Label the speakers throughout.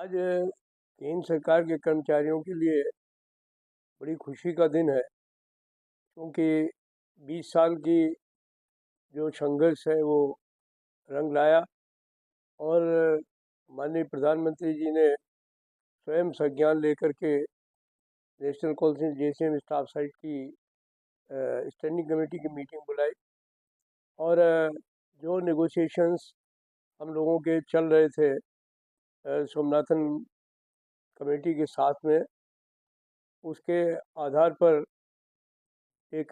Speaker 1: आज केंद्र सरकार के कर्मचारियों के लिए बड़ी खुशी का दिन है, क्योंकि 20 साल की जो संघर्ष है वो रंग लाया और माननीय प्रधानमंत्री जी ने स्वयं संज्ञान लेकर के national council JCM staff site की स्टैंडिंग कमेटी की मीटिंग बुलाई और जो नेगोशिएशंस हम लोगों के चल रहे थे सोमनाथन कमेटी के साथ में, उसके आधार पर एक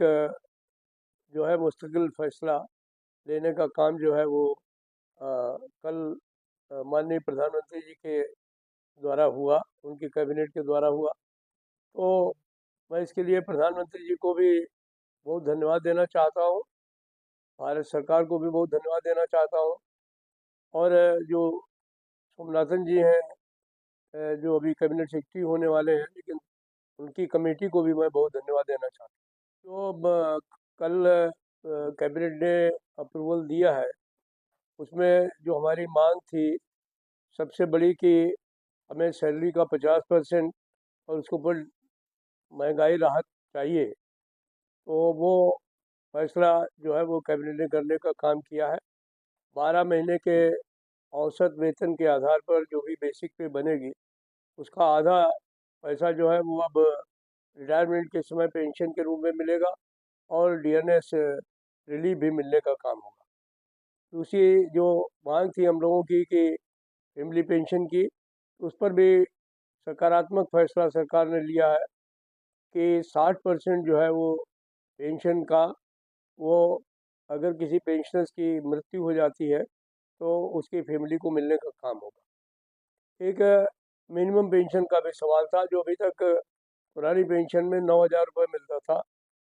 Speaker 1: जो है मुस्तकिल फैसला लेने का काम जो है वो कल माननीय प्रधानमंत्री जी के द्वारा हुआ, उनकी कैबिनेट के द्वारा हुआ। तो मैं इसके लिए प्रधानमंत्री जी को भी बहुत धन्यवाद देना चाहता हूँ, भारत सरकार को भी बहुत धन्यवाद देना चाहता हूँ और जो सोमनाथन जी हैं जो अभी कैबिनेट सेक्रेटरी होने वाले हैं, लेकिन उनकी कमेटी को भी मैं बहुत धन्यवाद देना चाहता हूँ। तो कल कैबिनेट ने अप्रूवल दिया है, उसमें जो हमारी मांग थी सबसे बड़ी कि हमें सैलरी का 50% और उसके ऊपर महंगाई राहत चाहिए, तो वो फैसला जो है वो कैबिनेट ने करने का काम किया है। 12 महीने के औसत वेतन के आधार पर जो भी बेसिक पे बनेगी, उसका आधा पैसा जो है वो अब रिटायरमेंट के समय पेंशन के रूप में मिलेगा और डीएनएस रिलीफ भी मिलने का काम होगा। दूसरी जो मांग थी हम लोगों की कि फैमिली पेंशन की, उस पर भी सकारात्मक फैसला सरकार ने लिया है कि 60% जो है वो पेंशन का, वो अगर किसी पेंशनर्स की मृत्यु हो जाती है तो उसकी फैमिली को मिलने का काम होगा। एक मिनिमम पेंशन का भी सवाल था, जो अभी तक पुरानी पेंशन में 9,000 रुपये मिलता था,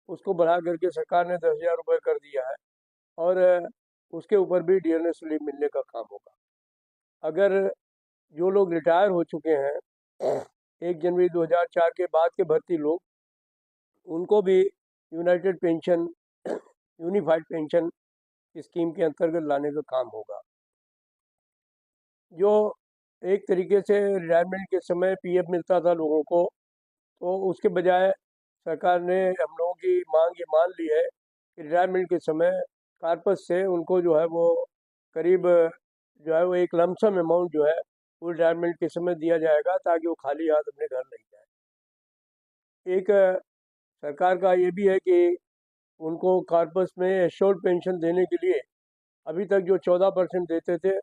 Speaker 1: उसको बढ़ा करके सरकार ने 10,000 रुपये कर दिया है और उसके ऊपर भी डीएनएस रिलीफ मिलने का काम होगा। अगर जो लोग रिटायर हो चुके हैं 1 जनवरी 2004 के बाद के भर्ती लोग, उनको भी United pension unified pension scheme के अंतर्गत लाने का काम होगा। जो एक तरीके से रिटायरमेंट के समय पीएफ मिलता था लोगों को, तो उसके बजाय सरकार ने हम लोगों की मांग ये मान ली है कि रिटायरमेंट के समय कार्पस से उनको जो है वो करीब जो है वो एक लमसम अमाउंट जो है वो रिटायरमेंट के समय दिया जाएगा, ताकि वो खाली हाथ अपने घर नहीं जाए। एक सरकार का ये भी है कि उनको कार्पस में एश्योर्ड पेंशन देने के लिए अभी तक जो 14% देते थे,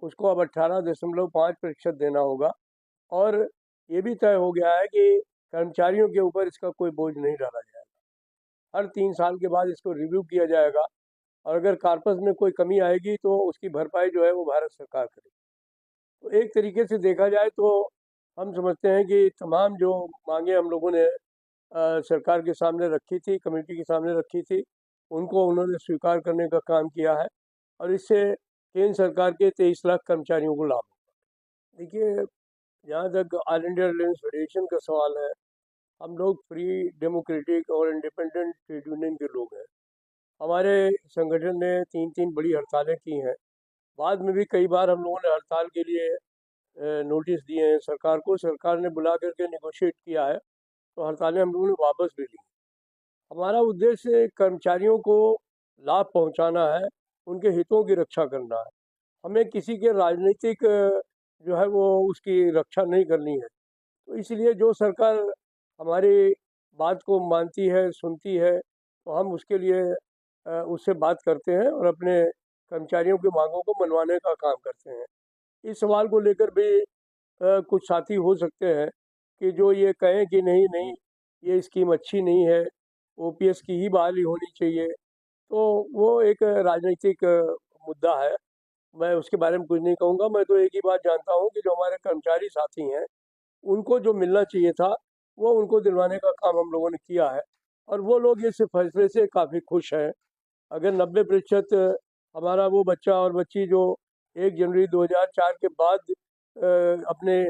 Speaker 1: उसको अब 18.5% देना होगा और ये भी तय हो गया है कि कर्मचारियों के ऊपर इसका कोई बोझ नहीं डाला जाएगा। हर 3 साल के बाद इसको रिव्यू किया जाएगा और अगर कार्पस में कोई कमी आएगी तो उसकी भरपाई जो है वो भारत सरकार करेगी। तो एक तरीके से देखा जाए तो हम समझते हैं कि तमाम जो मांगे हम लोगों ने सरकार के सामने रखी थी, कमेटी के सामने रखी थी, उनको उन्होंने स्वीकार करने का काम किया है और इससे केंद्र सरकार के 23 लाख कर्मचारियों को लाभ होगा। देखिए, जहाँ तक ऑल इंडिया रिलायंस फेडरेशन का सवाल है, हम लोग फ्री, डेमोक्रेटिक और इंडिपेंडेंट ट्रेड यूनियन के लोग हैं। हमारे संगठन ने 3 बड़ी हड़तालें की हैं। बाद में भी कई बार हम लोगों ने हड़ताल के लिए नोटिस दिए हैं सरकार को, सरकार ने बुला करके निगोशिएट किया है, तो हड़तालें हम लोगों ने वापस भी ली। हमारा उद्देश्य कर्मचारियों को लाभ पहुंचाना है, उनके हितों की रक्षा करना है। हमें किसी के राजनीतिक जो है वो उसकी रक्षा नहीं करनी है। तो इसलिए जो सरकार हमारी बात को मानती है, सुनती है, तो हम उसके लिए उससे बात करते हैं और अपने कर्मचारियों की मांगों को मनवाने का काम करते हैं। इस सवाल को लेकर भी कुछ साथी हो सकते हैं कि जो ये कहें कि नहीं नहीं, ये स्कीम अच्छी नहीं है, ओपीएस की ही बहाली होनी चाहिए, तो वो एक राजनीतिक मुद्दा है। मैं उसके बारे में कुछ नहीं कहूँगा। मैं तो एक ही बात जानता हूँ कि जो हमारे कर्मचारी साथी हैं, उनको जो मिलना चाहिए था वो उनको दिलवाने का काम हम लोगों ने किया है और वो लोग इस फैसले से काफ़ी खुश हैं। अगर 90% हमारा वो बच्चा और बच्ची जो 1 जनवरी 2004 के बाद अपने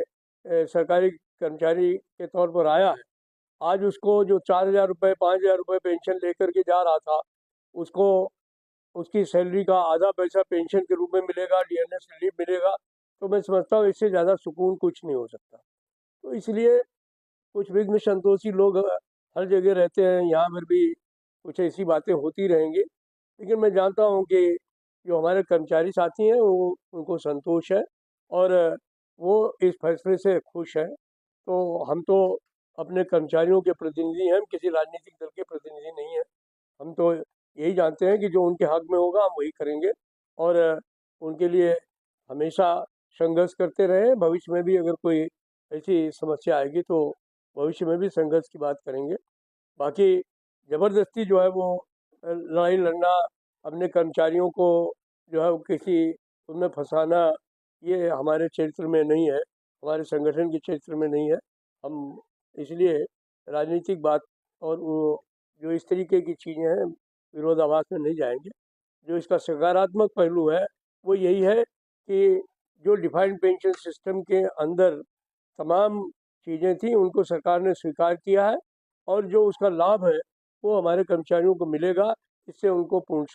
Speaker 1: सरकारी कर्मचारी के तौर पर आया है, आज उसको जो 4,000 रुपये 5,000 रुपये पेंशन लेकर के जा रहा था, उसको उसकी सैलरी का आधा पैसा पेंशन के रूप में मिलेगा, डीएनएस रिलीफ मिलेगा तो मैं समझता हूँ इससे ज़्यादा सुकून कुछ नहीं हो सकता। तो इसलिए कुछ विघ्न संतोषी लोग हर जगह रहते हैं, यहाँ पर भी कुछ ऐसी बातें होती रहेंगी, लेकिन मैं जानता हूँ कि जो हमारे कर्मचारी साथी हैं वो उनको संतोष है और वो इस फैसले से खुश हैं। तो हम तो अपने कर्मचारियों के प्रतिनिधि हैं, हम किसी राजनीतिक दल के प्रतिनिधि नहीं हैं। हम तो यही जानते हैं कि जो उनके हक में होगा हम वही करेंगे और उनके लिए हमेशा संघर्ष करते रहे। भविष्य में भी अगर कोई ऐसी समस्या आएगी तो भविष्य में भी संघर्ष की बात करेंगे। बाकी ज़बरदस्ती जो है वो लड़ाई लड़ना, अपने कर्मचारियों को जो है वो किसी उनमें फंसाना, ये हमारे क्षेत्र में नहीं है, हमारे संगठन के क्षेत्र में नहीं है। हम इसलिए राजनीतिक बात और वो जो इस तरीके की चीज़ें हैं विरोधाभास में नहीं जाएंगे। जो इसका सकारात्मक पहलू है वो यही है कि जो डिफाइंड पेंशन सिस्टम के अंदर तमाम चीज़ें थी उनको सरकार ने स्वीकार किया है और जो उसका लाभ है वो हमारे कर्मचारियों को मिलेगा। इससे उनको पूर्ण